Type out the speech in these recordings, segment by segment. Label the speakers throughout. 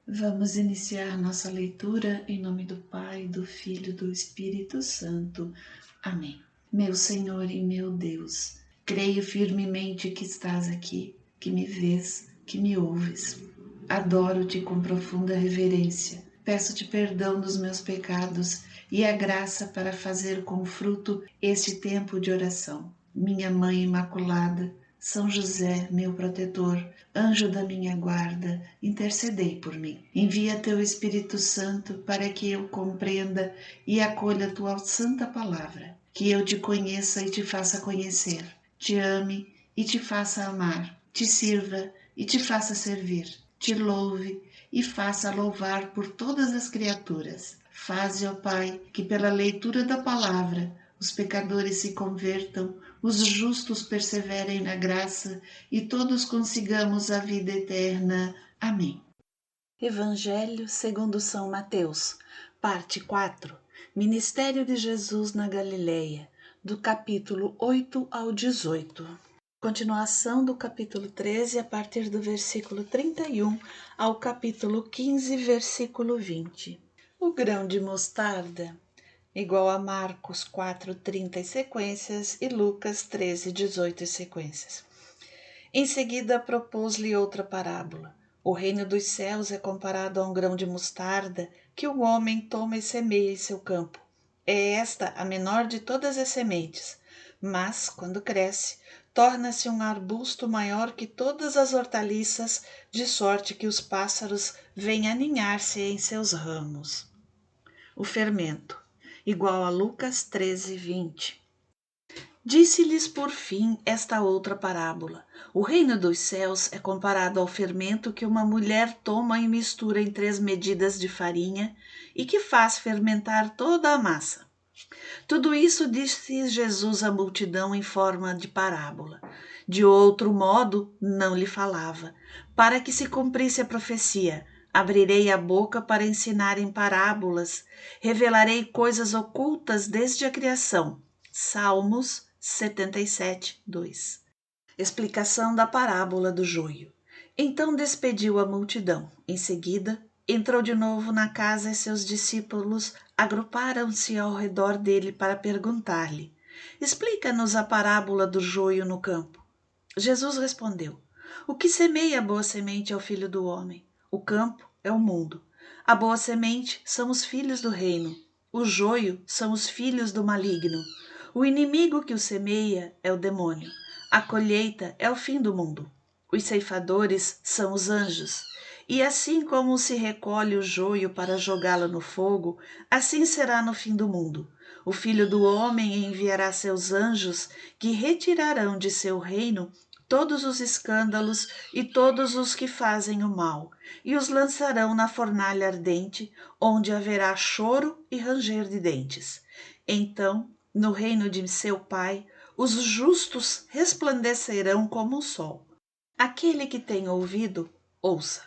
Speaker 1: Vamos iniciar nossa leitura em nome do Pai, do Filho e do Espírito Santo. Amém. Meu Senhor e meu Deus, creio firmemente que estás aqui, que me vês, que me ouves. Adoro-te com profunda reverência. Peço-te perdão dos meus pecados e a graça para fazer com fruto este tempo de oração. Minha Mãe Imaculada, São José, meu protetor, anjo da minha guarda, intercedei por mim. Envia teu Espírito Santo para que eu compreenda e acolha tua santa palavra, que eu te conheça e te faça conhecer, te ame e te faça amar, te sirva e te faça servir, te louve e faça louvar por todas as criaturas. Faze, ó Pai, que pela leitura da palavra os pecadores se convertam, os justos perseverem na graça e todos consigamos a vida eterna. Amém.
Speaker 2: Evangelho segundo São Mateus, parte 4. Ministério de Jesus na Galileia, do capítulo 8 ao 18. Continuação do capítulo 13, a partir do versículo 31 ao capítulo 15, versículo 20. O grão de mostarda, igual a Marcos 4:30 e sequências e Lucas 13:18 e sequências. Em seguida propôs-lhe outra parábola. O reino dos céus é comparado a um grão de mostarda que o homem toma e semeia em seu campo. É esta a menor de todas as sementes, mas, quando cresce, torna-se um arbusto maior que todas as hortaliças, de sorte que os pássaros vêm aninhar-se em seus ramos. O fermento, igual a Lucas 13:20. Disse-lhes por fim esta outra parábola. O reino dos céus é comparado ao fermento que uma mulher toma e mistura em 3 medidas de farinha e que faz fermentar toda a massa. Tudo isso disse Jesus à multidão em forma de parábola. De outro modo, não lhe falava, para que se cumprisse a profecia. Abrirei a boca para ensinar em parábolas, revelarei coisas ocultas desde a criação. Salmos 77:2. Explicação da parábola do joio. Então despediu a multidão. Em seguida, entrou de novo na casa e seus discípulos agruparam-se ao redor dele para perguntar-lhe: Explica-nos a parábola do joio no campo. Jesus respondeu: O que semeia a boa semente é o filho do homem. O campo é o mundo. A boa semente são os filhos do reino. O joio são os filhos do maligno. O inimigo que o semeia é o demônio. A colheita é o fim do mundo. Os ceifadores são os anjos. E assim como se recolhe o joio para jogá-lo no fogo, assim será no fim do mundo. O Filho do Homem enviará seus anjos, que retirarão de seu reino todos os escândalos e todos os que fazem o mal, e os lançarão na fornalha ardente, onde haverá choro e ranger de dentes. Então, no reino de seu Pai, os justos resplandecerão como o sol. Aquele que tem ouvido, ouça.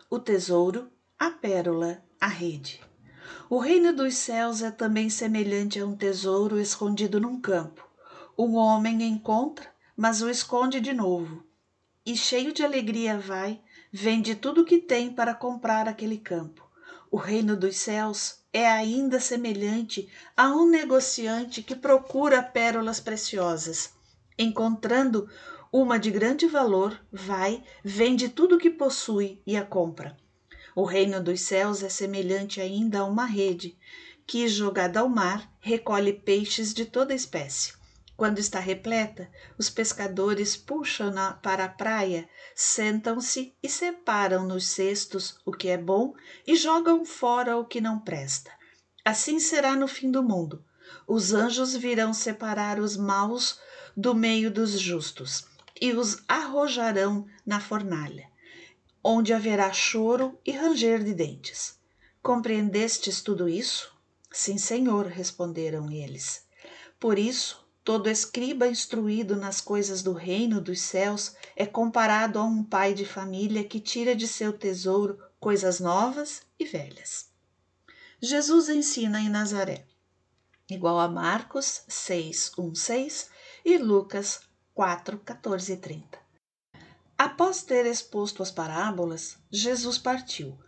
Speaker 2: O tesouro, a pérola, a rede. O reino dos céus é também semelhante a um tesouro escondido num campo. Um homem encontra, mas o esconde de novo. E cheio de alegria vai, vende tudo o que tem para comprar aquele campo. O reino dos céus é ainda semelhante a um negociante que procura pérolas preciosas. Encontrando uma de grande valor, vai, vende tudo o que possui e a compra. O reino dos céus é semelhante ainda a uma rede, que, jogada ao mar, recolhe peixes de toda espécie. Quando está repleta, os pescadores puxam-na para a praia, sentam-se e separam nos cestos o que é bom e jogam fora o que não presta. Assim será no fim do mundo. Os anjos virão separar os maus do meio dos justos e os arrojarão na fornalha, onde haverá choro e ranger de dentes. Compreendestes tudo isso? Sim, Senhor, responderam eles. Por isso, todo escriba instruído nas coisas do reino dos céus é comparado a um pai de família que tira de seu tesouro coisas novas e velhas. Jesus ensina em Nazaré, igual a Marcos 6:1-6 e Lucas 4:14 e 30. Após ter exposto as parábolas, Jesus partiu.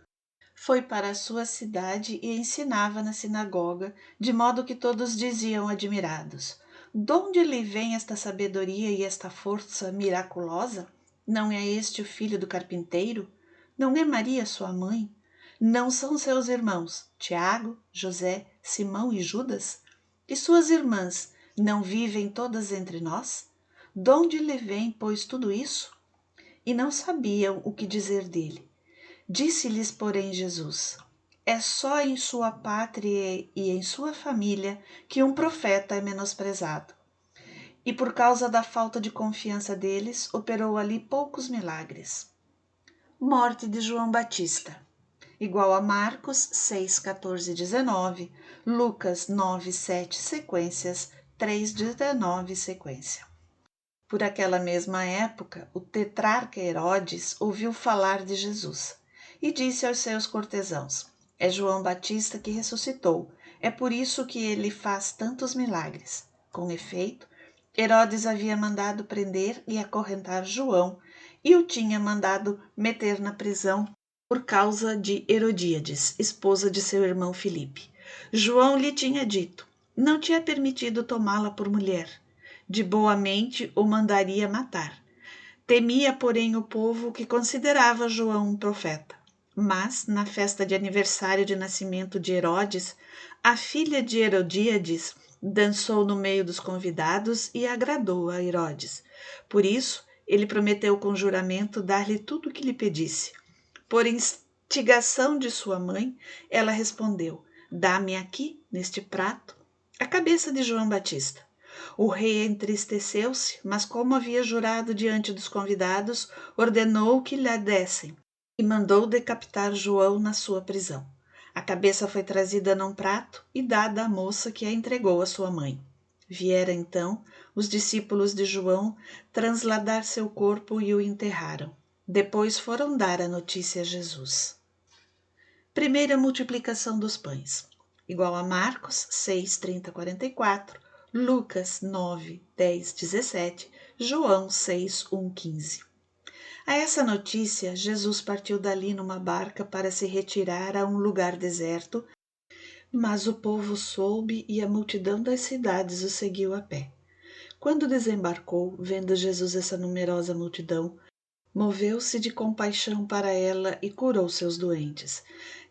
Speaker 2: Foi para a sua cidade e ensinava na sinagoga, de modo que todos diziam admirados: "Donde lhe vem esta sabedoria e esta força miraculosa? Não é este o filho do carpinteiro? Não é Maria sua mãe? Não são seus irmãos Tiago, José, Simão e Judas? E suas irmãs não vivem todas entre nós? Donde lhe vem, pois, tudo isso?" E não sabiam o que dizer dele. Disse-lhes, porém, Jesus: "É só em sua pátria e em sua família que um profeta é menosprezado." E por causa da falta de confiança deles, operou ali poucos milagres. Morte de João Batista. Igual a Marcos 6, 14 e 19, Lucas 9, 7 sequências, 3, 19 sequência. Por aquela mesma época, o tetrarca Herodes ouviu falar de Jesus e disse aos seus cortesãos: "É João Batista que ressuscitou, é por isso que ele faz tantos milagres." Com efeito, Herodes havia mandado prender e acorrentar João e o tinha mandado meter na prisão por causa de Herodíades, esposa de seu irmão Filipe. João lhe tinha dito: "Não te é permitido tomá-la por mulher." De boa mente o mandaria matar. Temia, porém, o povo que considerava João um profeta. Mas, na festa de aniversário de nascimento de Herodes, a filha de Herodíades dançou no meio dos convidados e agradou a Herodes. Por isso, ele prometeu com juramento dar-lhe tudo o que lhe pedisse. Por instigação de sua mãe, ela respondeu: "Dá-me aqui, neste prato, a cabeça de João Batista." O rei entristeceu-se, mas como havia jurado diante dos convidados, ordenou que lhe dessem e mandou decapitar João na sua prisão. A cabeça foi trazida num prato e dada à moça, que a entregou à sua mãe. Vieram então os discípulos de João transladar seu corpo e o enterraram. Depois foram dar a notícia a Jesus. Primeira multiplicação dos pães. Igual a Marcos 6, 30, 44, Lucas 9, 10, 17, João 6, 1, 15. A essa notícia, Jesus partiu dali numa barca para se retirar a um lugar deserto, mas o povo soube e a multidão das cidades o seguiu a pé. Quando desembarcou, vendo Jesus essa numerosa multidão, moveu-se de compaixão para ela e curou seus doentes.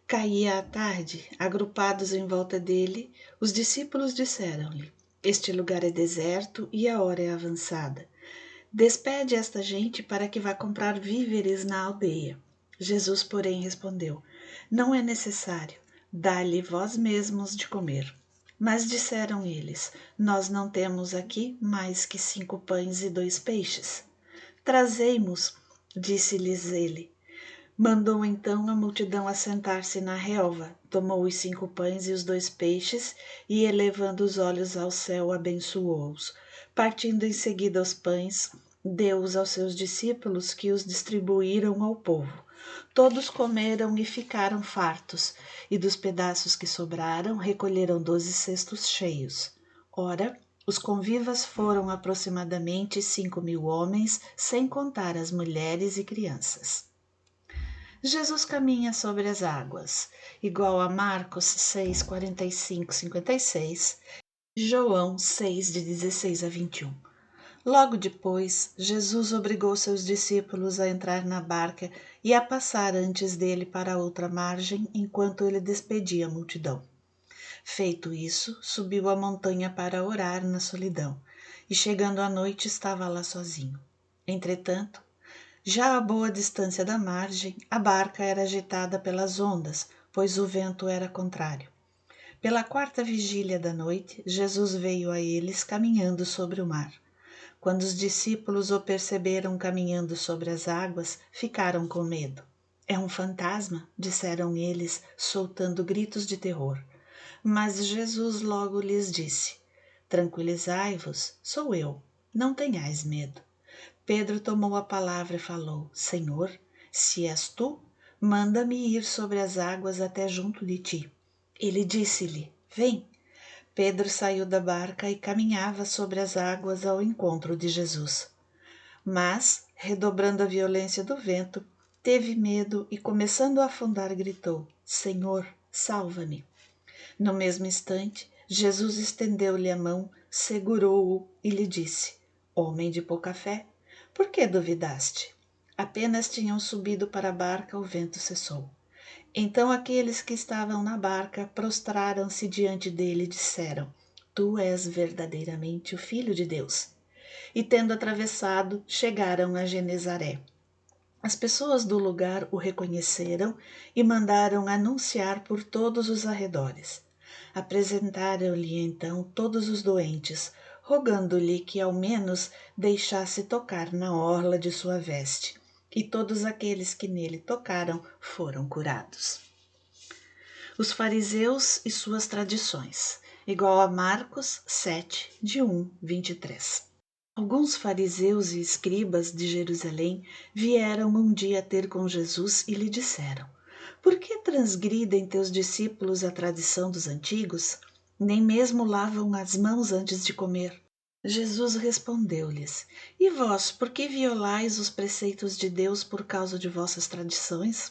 Speaker 2: Caía a tarde, agrupados em volta dele, os discípulos disseram-lhe: "Este lugar é deserto e a hora é avançada. Despede esta gente para que vá comprar víveres na aldeia." Jesus, porém, respondeu: "Não é necessário, dá-lhe vós mesmos de comer." Mas disseram eles: "Nós não temos aqui mais que 5 pães e 2 peixes." "Trazei-mos", disse-lhes ele. Mandou então a multidão assentar-se na relva, tomou os 5 pães e os 2 peixes e, elevando os olhos ao céu, abençoou-os. Partindo em seguida os pães, deu-os aos seus discípulos, que os distribuíram ao povo. Todos comeram e ficaram fartos, e dos pedaços que sobraram recolheram 12 cestos cheios. Ora, os convivas foram aproximadamente 5.000 homens, sem contar as mulheres e crianças. Jesus caminha sobre as águas, igual a Marcos 6, 45, 56, João 6, de 16 a 21. Logo depois, Jesus obrigou seus discípulos a entrar na barca e a passar antes dele para a outra margem, enquanto ele despedia a multidão. Feito isso, subiu a montanha para orar na solidão, e chegando à noite estava lá sozinho. Entretanto, já a boa distância da margem, a barca era agitada pelas ondas, pois o vento era contrário. Pela 4ª vigília da noite, Jesus veio a eles caminhando sobre o mar. Quando os discípulos o perceberam caminhando sobre as águas, ficaram com medo. "É um fantasma", disseram eles, soltando gritos de terror. Mas Jesus logo lhes disse: "Tranquilizai-vos, sou eu, não tenhais medo." Pedro tomou a palavra e falou: "Senhor, se és tu, manda-me ir sobre as águas até junto de ti." Ele disse-lhe: "Vem." Pedro saiu da barca e caminhava sobre as águas ao encontro de Jesus. Mas, redobrando a violência do vento, teve medo e, começando a afundar, gritou: Senhor, salva-me! No mesmo instante, Jesus estendeu-lhe a mão, segurou-o e lhe disse: Homem de pouca fé, por que duvidaste? Apenas tinham subido para a barca, o vento cessou. Então aqueles que estavam na barca prostraram-se diante dele e disseram: Tu és verdadeiramente o Filho de Deus. E tendo atravessado, chegaram a Genezaré. As pessoas do lugar o reconheceram e mandaram anunciar por todos os arredores. Apresentaram-lhe então todos os doentes, rogando-lhe que ao menos deixasse tocar na orla de sua veste. E todos aqueles que nele tocaram foram curados. Os fariseus e suas tradições, igual a Marcos 7, de 1:23. Alguns fariseus e escribas de Jerusalém vieram um dia ter com Jesus e lhe disseram: Por que transgridem teus discípulos a tradição dos antigos? Nem mesmo lavam as mãos antes de comer. Jesus respondeu-lhes: E vós, por que violais os preceitos de Deus por causa de vossas tradições?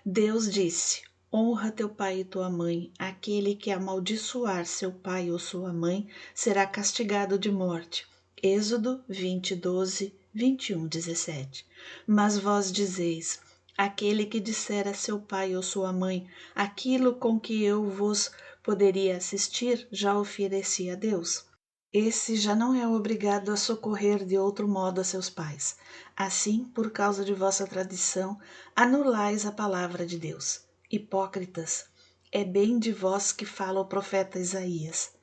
Speaker 2: Deus disse: Honra teu pai e tua mãe. Aquele que amaldiçoar seu pai ou sua mãe será castigado de morte. Êxodo 20, 12, 21, 17. Mas vós dizeis: Aquele que disser a seu pai ou sua mãe aquilo com que eu vos poderia assistir, já ofereci a Deus. Esse já não é obrigado a socorrer de outro modo a seus pais. Assim, por causa de vossa tradição, anulais a palavra de Deus. Hipócritas, é bem de vós que fala o profeta Isaías.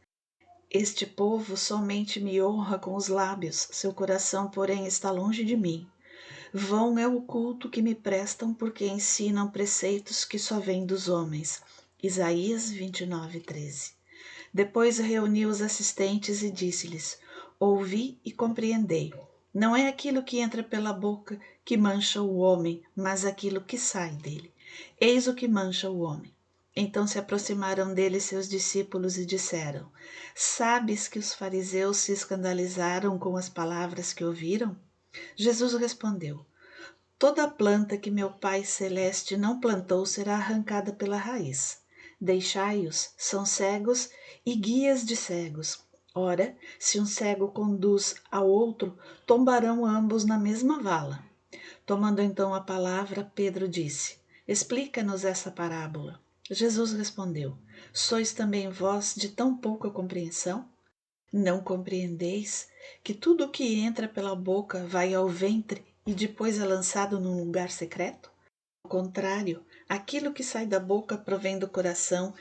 Speaker 2: Este povo somente me honra com os lábios, seu coração, porém, está longe de mim. Vão é o culto que me prestam, porque ensinam preceitos que só vêm dos homens. Isaías 29, 13. Depois reuniu os assistentes e disse-lhes: Ouvi e compreendei. Não é aquilo que entra pela boca que mancha o homem, mas aquilo que sai dele. Eis o que mancha o homem. Então se aproximaram dele seus discípulos e disseram: Sabes que os fariseus se escandalizaram com as palavras que ouviram? Jesus respondeu: Toda planta que meu Pai Celeste não plantou será arrancada pela raiz. Deixai-os, são cegos e guias de cegos. Ora, se um cego conduz ao outro, tombarão ambos na mesma vala. Tomando então a palavra, Pedro disse: Explica-nos essa parábola. Jesus respondeu: Sois também vós de tão pouca compreensão? Não compreendeis que tudo o que entra pela boca vai ao ventre e depois é lançado num lugar secreto? Ao contrário, aquilo que sai da boca provém do coração,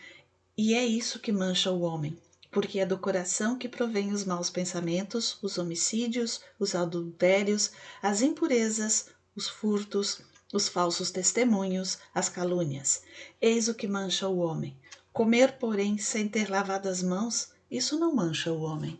Speaker 2: e é isso que mancha o homem, porque é do coração que provém os maus pensamentos, os homicídios, os adultérios, as impurezas, os furtos, os falsos testemunhos, as calúnias. Eis o que mancha o homem. Comer, porém, sem ter lavado as mãos, isso não mancha o homem.